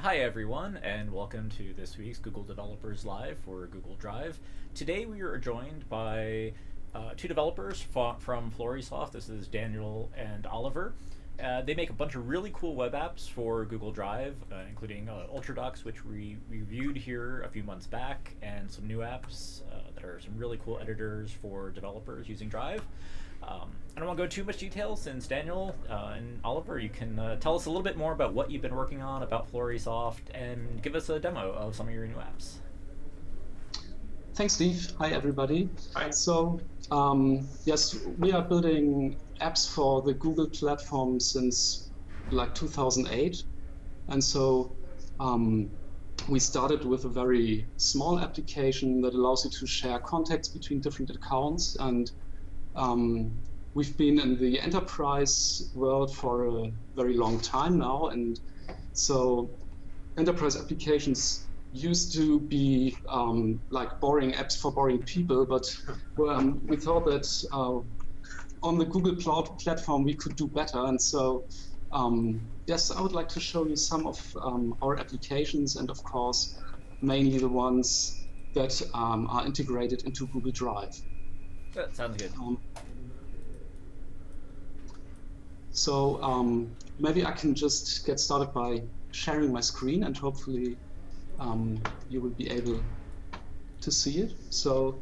Hi everyone, and welcome to this week's Google Developers Live for Google Drive. Today we are joined by two developers from Florisoft. This is Daniel and Oliver. They make a bunch of really cool web apps for Google Drive, including Ultradox, which we reviewed here a few months back, and some new apps that are some really cool editors for developers using Drive. I don't want to go too much detail since Daniel and Oliver, you can tell us a little bit more about what you've been working on, about Florisoft, and give us a demo of some of your new apps. Thanks, Steve. Hi, everybody. Hi. So, yes, we are building apps for the Google platform since like 2008. And so we started with a very small application that allows you to share contacts between different accounts. And we've been in the enterprise world for a very long time now. And so enterprise applications used to be like boring apps for boring people, but we thought that on the Google Cloud platform we could do better. And so yes, I would like to show you some of our applications, and of course mainly the ones that are integrated into Google Drive. That sounds good. So maybe I can just get started by sharing my screen, and hopefully you will be able to see it. So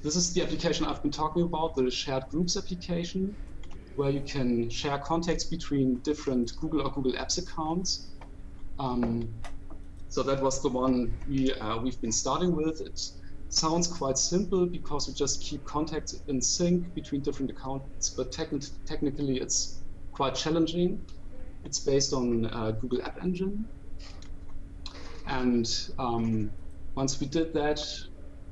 this is the application I've been talking about, the Shared Groups application, where you can share contacts between different Google or Google Apps accounts. So that was the one we've been starting with. It sounds quite simple because we just keep contacts in sync between different accounts, but technically it's quite challenging. It's based on Google App Engine. And once we did that,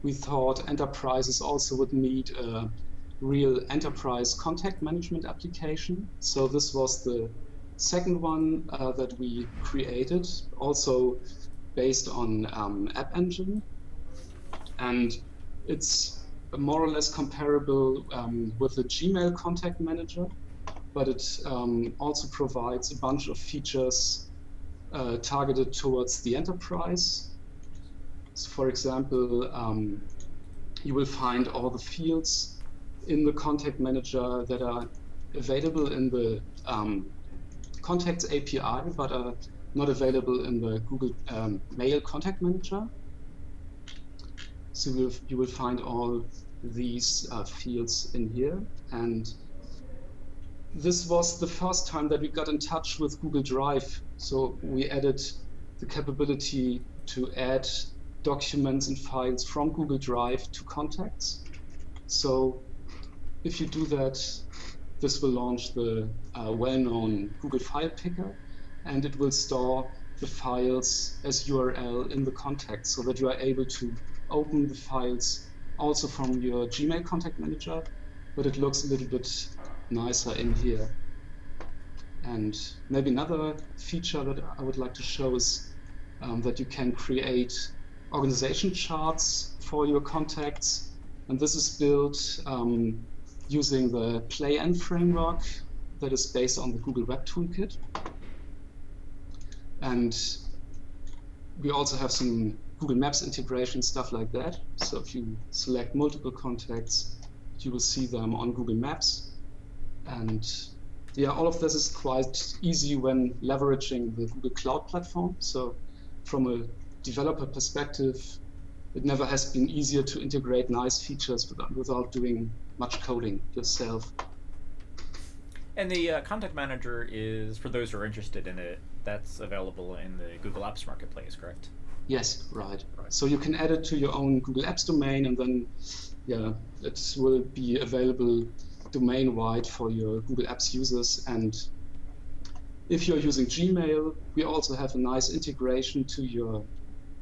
we thought enterprises also would need a real enterprise contact management application. So this was the second one that we created, also based on App Engine. And it's more or less comparable with the Gmail contact manager, but it also provides a bunch of features targeted towards the enterprise. So for example, you will find all the fields in the contact manager that are available in the Contacts API, but are not available in the Google Mail contact manager. So you will find all these fields in here. And this was the first time that we got in touch with Google Drive. So we added the capability to add documents and files from Google Drive to contacts. So if you do that, this will launch the well-known Google File Picker, and it will store the files as URL in the contacts so that you are able to open the files also from your Gmail contact manager, but it looks a little bit nicer in here. And maybe another feature that I would like to show is that you can create organization charts for your contacts. And this is built using the Play-N framework that is based on the Google Web Toolkit. And we also have some Google Maps integration, stuff like that. So if you select multiple contacts, you will see them on Google Maps. And yeah, all of this is quite easy when leveraging the Google Cloud platform. So from a developer perspective, it never has been easier to integrate nice features without doing much coding yourself. And the contact manager is, for those who are interested in it, that's available in the Google Apps Marketplace, correct? Yes, right. So you can add it to your own Google Apps domain, and then yeah, it will be available domain-wide for your Google Apps users. And if you're using Gmail, we also have a nice integration to your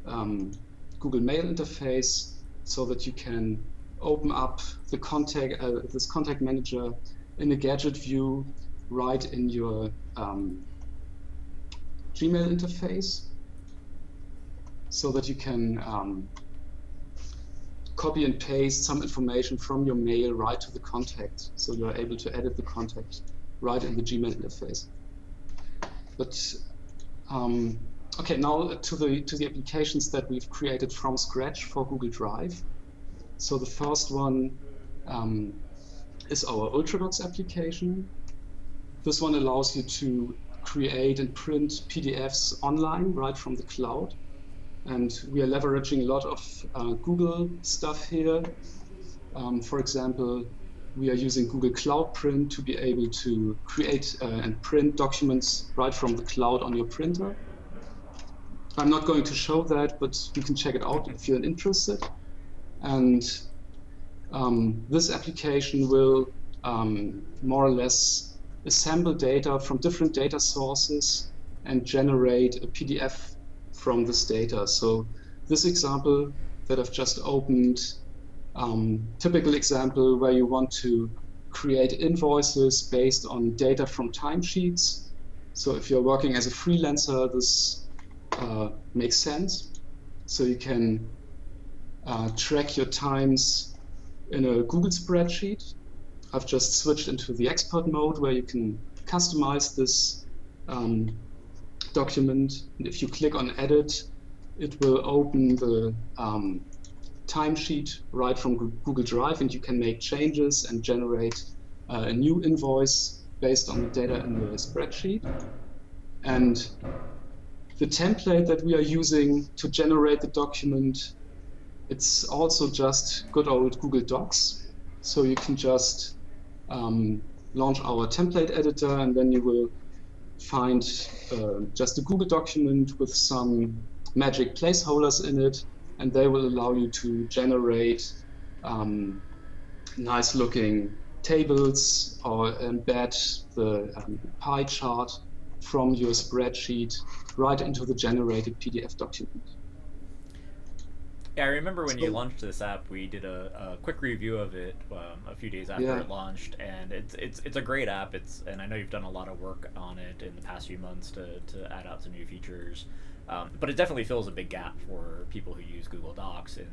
Google Mail interface, so that you can open up the this contact manager in a gadget view right in your Gmail interface, so that you can copy and paste some information from your mail right to the contact. So you're able to edit the contact right in the Gmail interface. But okay, now to the applications that we've created from scratch for Google Drive. So the first one is our Ultradox application. This one allows you to create and print PDFs online right from the cloud. And we are leveraging a lot of Google stuff here. For example, we are using Google Cloud Print to be able to create and print documents right from the cloud on your printer. I'm not going to show that, but you can check it out if you're interested. And this application will more or less assemble data from different data sources and generate a PDF from this data. So this example that I've just opened, typical example where you want to create invoices based on data from timesheets. So if you're working as a freelancer, this makes sense. So you can track your times in a Google spreadsheet. I've just switched into the export mode where you can customize this document. And if you click on edit, it will open the timesheet right from Google Drive, and you can make changes and generate a new invoice based on the data in the spreadsheet. And the template that we are using to generate the document, it's also just good old Google Docs. So you can just launch our template editor, and then you will find just a Google document with some magic placeholders in it, and they will allow you to generate nice looking tables or embed the pie chart from your spreadsheet right into the generated PDF document. Yeah, I remember when you launched this app, we did a quick review of it a few days after it launched, and it's a great app. And I know you've done a lot of work on it in the past few months to add out some new features, but it definitely fills a big gap for people who use Google Docs and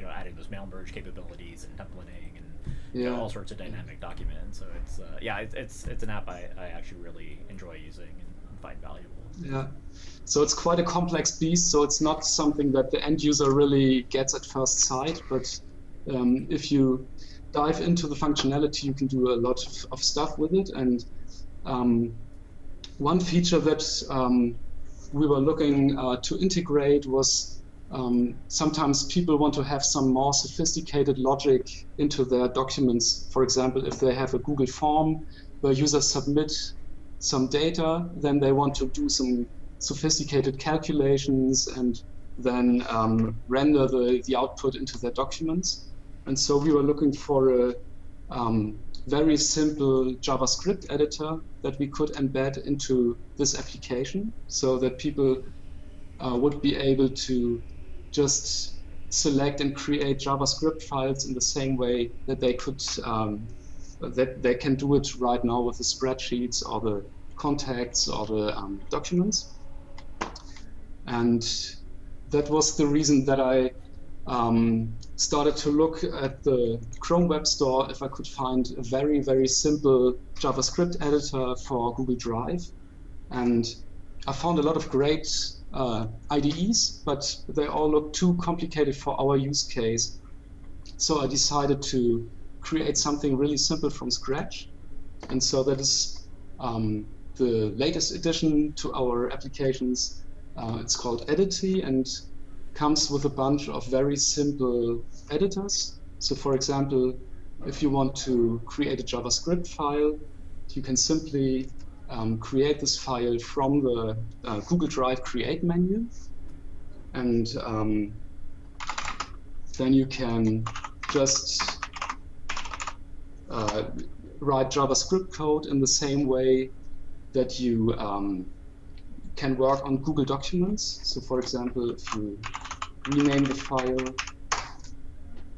adding those mail merge capabilities and templating and all sorts of dynamic documents. So it's an app I actually really enjoy using and find valuable. Yeah, so it's quite a complex beast, so it's not something that the end user really gets at first sight, but if you dive into the functionality, you can do a lot of stuff with it. And one feature that we were looking to integrate was sometimes people want to have some more sophisticated logic into their documents. For example, if they have a Google form where users submit some data, then they want to do some sophisticated calculations and then render the output into their documents. And so we were looking for a very simple JavaScript editor that we could embed into this application so that people would be able to just select and create JavaScript files in the same way that they could that they can do it right now with the spreadsheets or the contacts or the documents. And that was the reason that I started to look at the Chrome Web Store if I could find a very, very simple JavaScript editor for Google Drive. And I found a lot of great IDEs, but they all look too complicated for our use case. So I decided to create something really simple from scratch. And so that is the latest addition to our applications. It's called Edity and comes with a bunch of very simple editors. So for example, if you want to create a JavaScript file, you can simply create this file from the Google Drive Create menu. And then you can just write JavaScript code in the same way that you can work on Google Documents. So for example, if you rename the file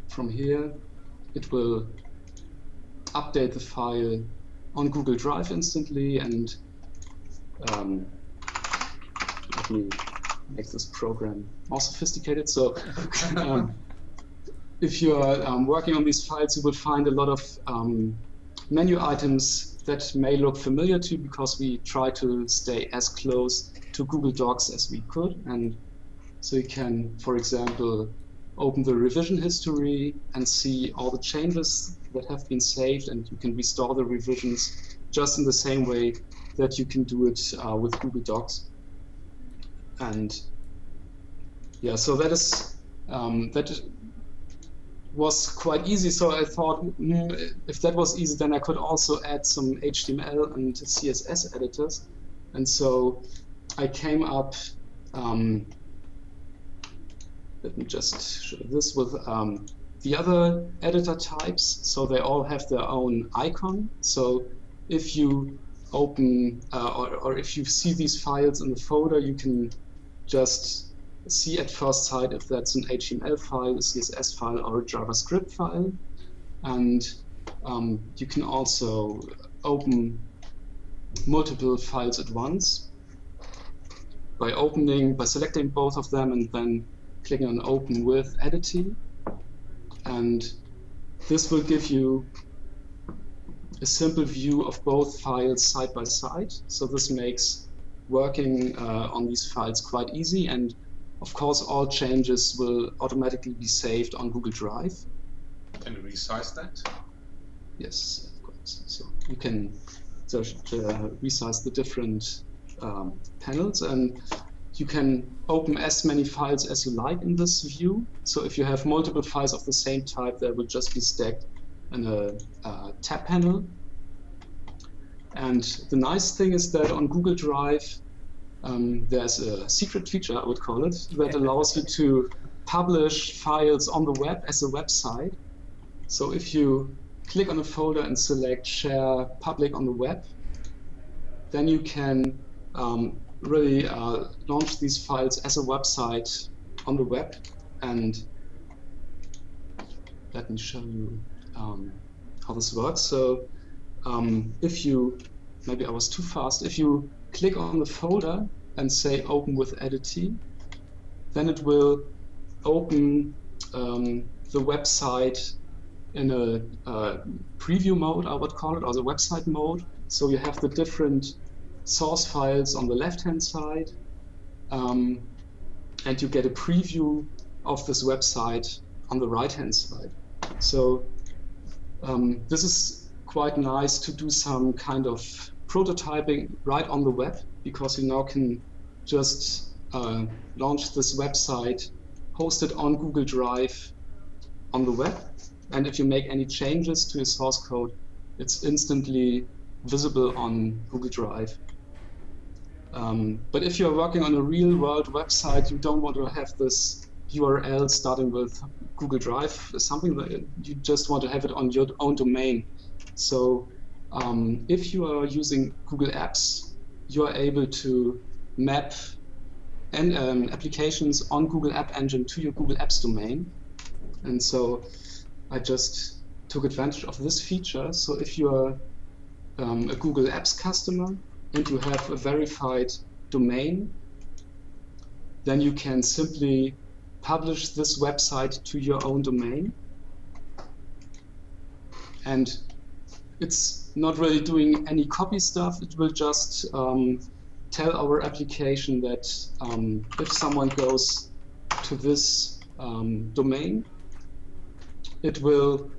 from here, it will update the file on Google Drive instantly. And let me make this program more sophisticated. So if you are working on these files, you will find a lot of menu items that may look familiar to you because we try to stay as close to Google Docs as we could. And so you can, for example, open the revision history and see all the changes that have been saved, and you can restore the revisions just in the same way that you can do it with Google Docs. And yeah, so that is that was quite easy. So I thought, if that was easy, then I could also add some HTML and CSS editors. And so I came up. Let me just show this with the other editor types. So they all have their own icon. So if you open or if you see these files in the folder, you can just see at first sight if that's an HTML file, a CSS file, or a JavaScript file. And you can also open multiple files at once by selecting both of them and then clicking on Open with Edity. And this will give you a simple view of both files side by side. So this makes working on these files quite easy. And of course, all changes will automatically be saved on Google Drive. Can you resize that? Yes, of course. So you can just resize the different panels, and you can open as many files as you like in this view. So if you have multiple files of the same type, they will just be stacked in a tab panel. And the nice thing is that on Google Drive, there's a secret feature, I would call it, that allows you to publish files on the web as a website. So if you click on a folder and select Share Public on the web, then you can really launch these files as a website on the web. And let me show you how this works. So if you, maybe I was too fast, if you click on the folder and say Open with Edity, then it will open the website in a preview mode, I would call it, or the website mode. So you have the different source files on the left-hand side, and you get a preview of this website on the right-hand side. So this is quite nice to do some kind of prototyping right on the web, because you now can just launch this website, host it on Google Drive on the web, and if you make any changes to your source code, it's instantly visible on Google Drive. But if you're working on a real-world website, you don't want to have this URL starting with Google Drive, something that you just want to have it on your own domain. So if you are using Google Apps, you are able to map applications on Google App Engine to your Google Apps domain. And so I just took advantage of this feature. So if you are a Google Apps customer and you have a verified domain, then you can simply publish this website to your own domain. And it's not really doing any copy stuff. It will just tell our application that if someone goes to this domain, it will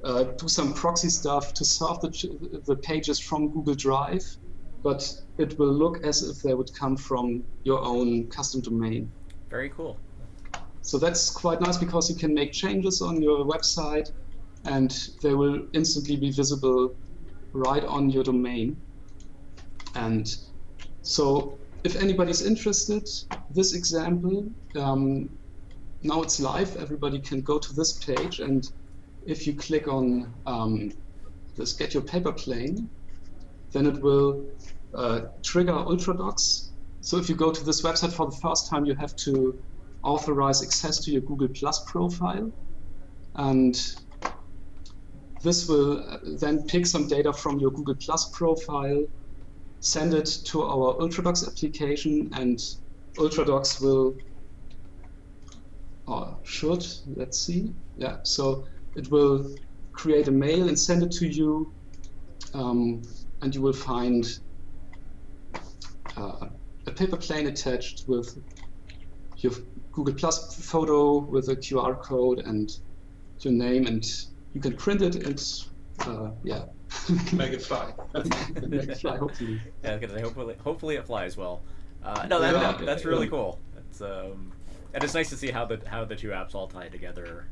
do some proxy stuff to serve the pages from Google Drive, but it will look as if they would come from your own custom domain. Very cool. So that's quite nice, because you can make changes on your website and they will instantly be visible right on your domain. And so if anybody's interested, this example, now it's live. Everybody can go to this page, and if you click on this Get Your Paper Plane, then it will trigger Ultradox. So if you go to this website for the first time, you have to authorize access to your Google Plus profile. And this will then pick some data from your Google Plus profile, send it to our Ultradox application, and Ultradox will, or should, let's see, yeah, so it will create a mail and send it to you and you will find a paper plane attached with your Google Plus photo with a QR code and your name, and you can print it and yeah. Make it fly. Make it fly, hopefully. Yeah, I was gonna say, hopefully it flies well. That's really cool. It's and it's nice to see how the two apps all tie together,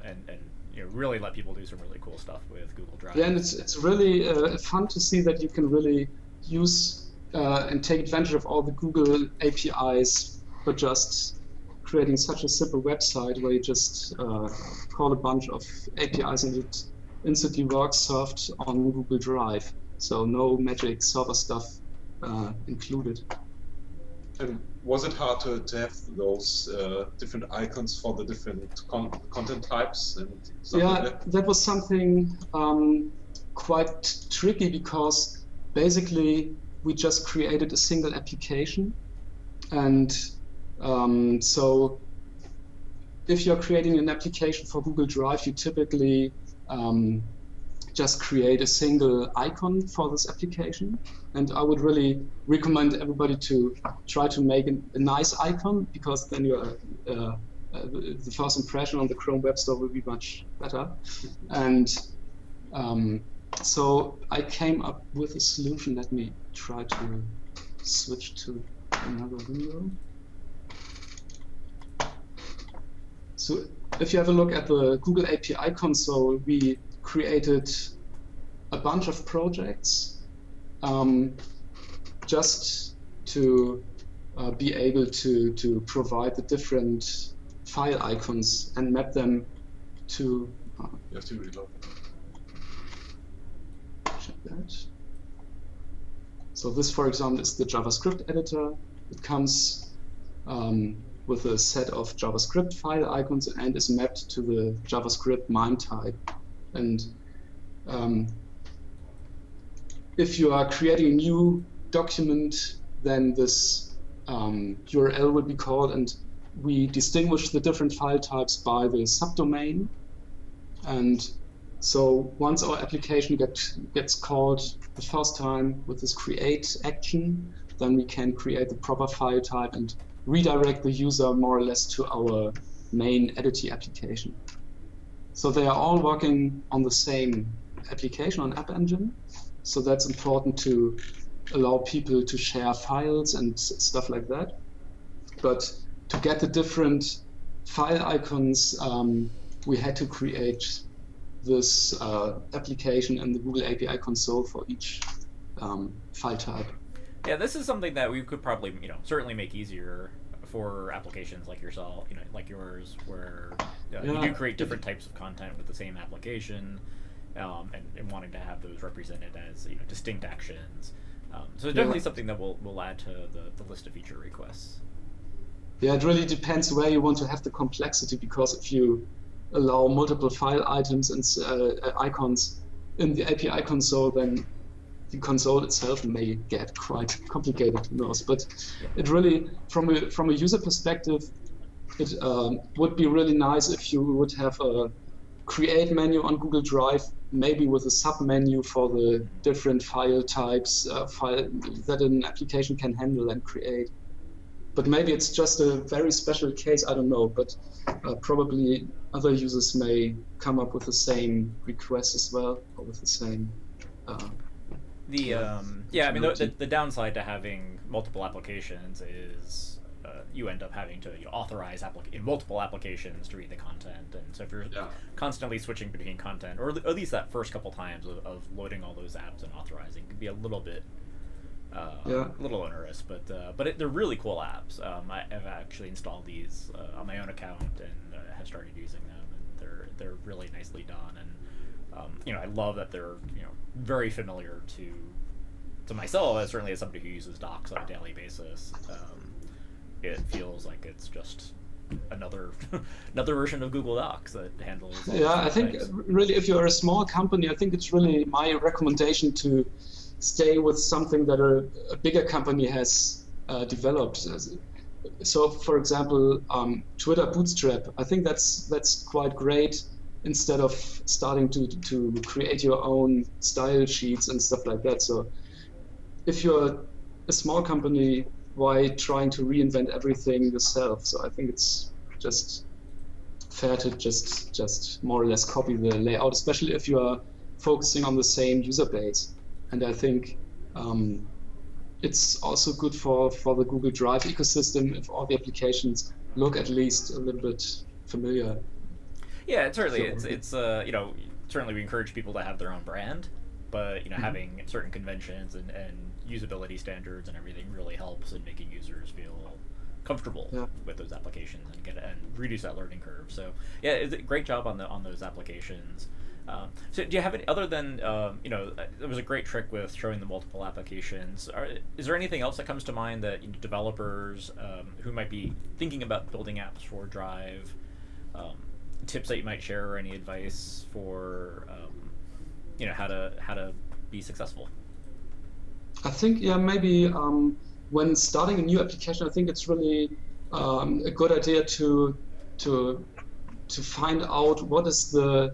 and you know, really let people do some really cool stuff with Google Drive. Yeah, and it's really fun to see that you can really use and take advantage of all the Google APIs, but just creating such a simple website where you just call a bunch of APIs and it instantly works soft on Google Drive. So no magic server stuff included. And was it hard to have those different icons for the different content types and stuff like that? That was something quite tricky, because basically we just created a single application, and so if you're creating an application for Google Drive, you typically just create a single icon for this application. And I would really recommend everybody to try to make a nice icon, because then the first impression on the Chrome Web Store will be much better. And so I came up with a solution. Let me try to switch to another window. So if you have a look at the Google API console, we created a bunch of projects just to be able to provide the different file icons and map them to... You have to reload. Check that. So this, for example, is the JavaScript editor. It comes with a set of JavaScript file icons and is mapped to the JavaScript MIME type. And if you are creating a new document, then this URL will be called, and we distinguish the different file types by the subdomain. And so once our application gets called the first time with this create action, then we can create the proper file type and redirect the user more or less to our main Edity application. So they are all working on the same application, on App Engine. So that's important to allow people to share files and stuff like that. But to get the different file icons, we had to create this application in the Google API console for each file type. Yeah, this is something that we could probably, certainly make easier for applications like yourself, like yours, where you do create different types of content with the same application, and wanting to have those represented as distinct actions. So it's definitely something that we'll add to the list of feature requests. Yeah, it really depends where you want to have the complexity, because if you allow multiple file items and icons in the API console, then the console itself may get quite complicated, who knows. But it really, from a user perspective, it would be really nice if you would have a create menu on Google Drive, maybe with a sub-menu for the different file types that an application can handle and create. But maybe it's just a very special case, I don't know, but probably other users may come up with the same request as well, or with the same... the downside to having multiple applications is you end up having to authorize in multiple applications to read the content, and so if you're constantly switching between content, or at least that first couple times of loading all those apps and authorizing, can be a little bit a little onerous, but they're really cool apps. I have actually installed these on my own account and have started using them, and they're really nicely done, and I love that they're very familiar to myself, as certainly as somebody who uses Docs on a daily basis. It feels like it's just another version of Google Docs that handles. Yeah, I think really, if you're a small company, I think it's really my recommendation to stay with something that a bigger company has developed. So, for example, Twitter Bootstrap. I think that's quite great instead of starting to create your own style sheets and stuff like that. So if you're a small company, why trying to reinvent everything yourself? So I think it's just fair to just more or less copy the layout, especially if you are focusing on the same user base. And I think it's also good for the Google Drive ecosystem if all the applications look at least a little bit familiar. Yeah, certainly. It's certainly we encourage people to have their own brand, but having certain conventions and usability standards and everything really helps in making users feel comfortable with those applications and reduce that learning curve. So yeah, it's a great job on those applications. So do you have any, other than there was a great trick with showing the multiple applications. Is there anything else that comes to mind that developers who might be thinking about building apps for Drive, tips that you might share, or any advice for how to be successful? I think maybe when starting a new application, I think it's really a good idea to find out what is the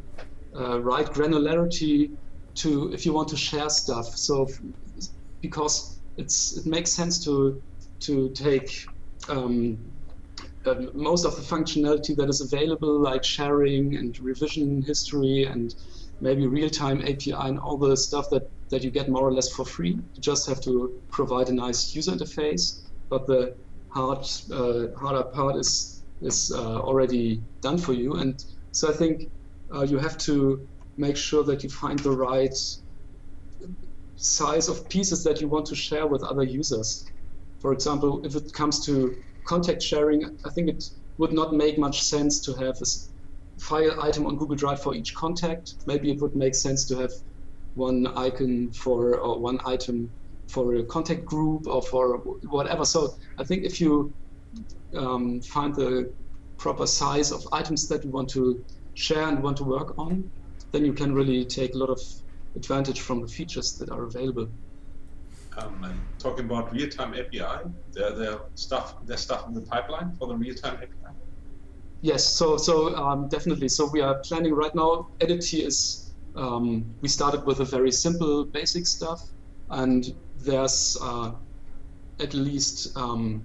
right granularity to if you want to share stuff. So because it makes sense to take most of the functionality that is available, like sharing and revision history and maybe real-time API and all the stuff that you get more or less for free. You just have to provide a nice user interface, but the harder part is already done for you. And so I think you have to make sure that you find the right size of pieces that you want to share with other users. For example, if it comes to contact sharing, I think it would not make much sense to have a file item on Google Drive for each contact. Maybe it would make sense to have one icon or one item for a contact group or for whatever. So I think if you find the proper size of items that you want to share and want to work on, then you can really take a lot of advantage from the features that are available. And talking about real-time API, there's stuff in the pipeline for the real-time API. Yes, so definitely. So we are planning right now. Edity is we started with a very simple, basic stuff, and there's at least in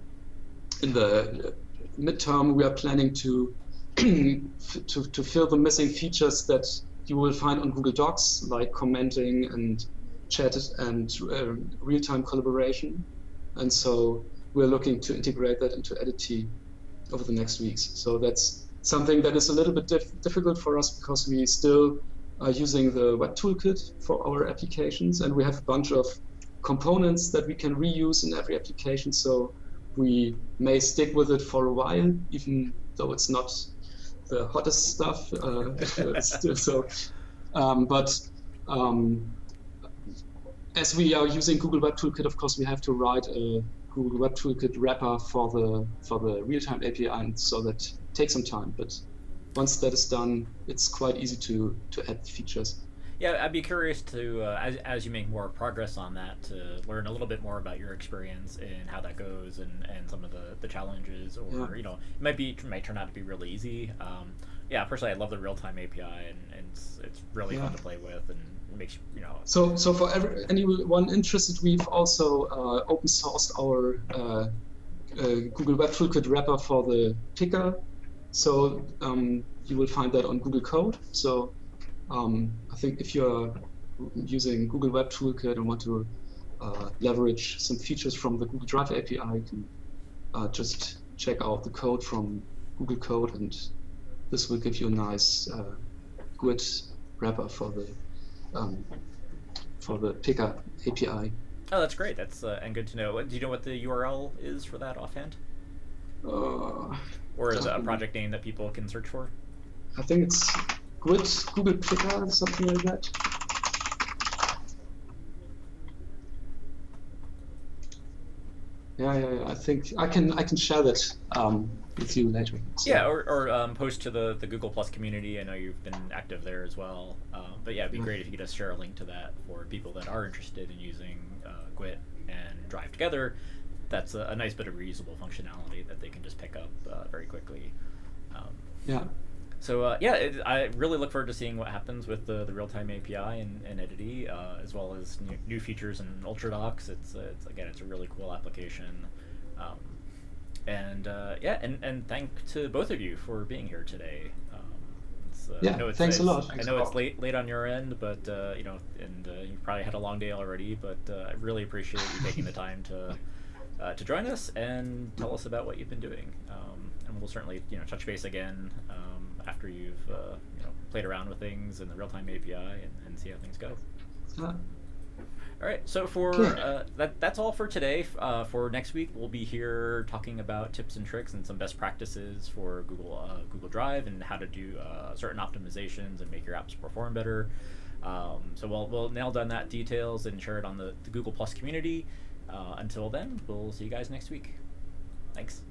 the midterm we are planning to fill the missing features that you will find on Google Docs, like commenting and chat and real-time collaboration. And so we're looking to integrate that into Edity over the next weeks. So that's something that is a little bit difficult for us because we still are using the web toolkit for our applications, and we have a bunch of components that we can reuse in every application. So we may stick with it for a while, even though it's not the hottest stuff. As we are using Google Web Toolkit, of course, we have to write a Google Web Toolkit wrapper for the real-time API, and so that takes some time. But once that is done, it's quite easy to add features. Yeah, I'd be curious to, as you make more progress on that, to learn a little bit more about your experience and how that goes and some of the challenges, or it might turn out to be really easy. Personally, I love the real-time API, and it's really fun to play with, and it makes So for anyone interested, we've also open sourced our Google Web Toolkit wrapper for the picker. So you will find that on Google Code. So I think if you're using Google Web Toolkit and want to leverage some features from the Google Drive API, you can just check out the code from Google Code, and this will give you a nice good wrapper for the picker API. Oh, that's great. That's and good to know. Do you know what the URL is for that offhand? Or is it a project name that people can search for? I think it's Google Picker, something like that. Yeah. I think I can share that with you later. So. Yeah, or post to the Google Plus community. I know you've been active there as well. But yeah, it'd be great if you could just share a link to that for people that are interested in using Gwt and Drive together. That's a nice bit of reusable functionality that they can just pick up very quickly. So yeah, I really look forward to seeing what happens with the real-time API and Edity, as well as new features in Ultradox. It's again, it's a really cool application. Um, yeah, and thank to both of you for being here today. Yeah, I know thanks a lot. I know it's late on your end, but you know, and you've probably had a long day already. But I really appreciate you taking the time to join us and tell us about what you've been doing. And we'll certainly touch base again after you've played around with things in the real-time API and see how things go. All right, so for that's all for today. For next week, we'll be here talking about tips and tricks and some best practices for Google Drive and how to do certain optimizations and make your apps perform better. So we'll nail down that details and share it on the Google Plus community. Until then, we'll see you guys next week. Thanks.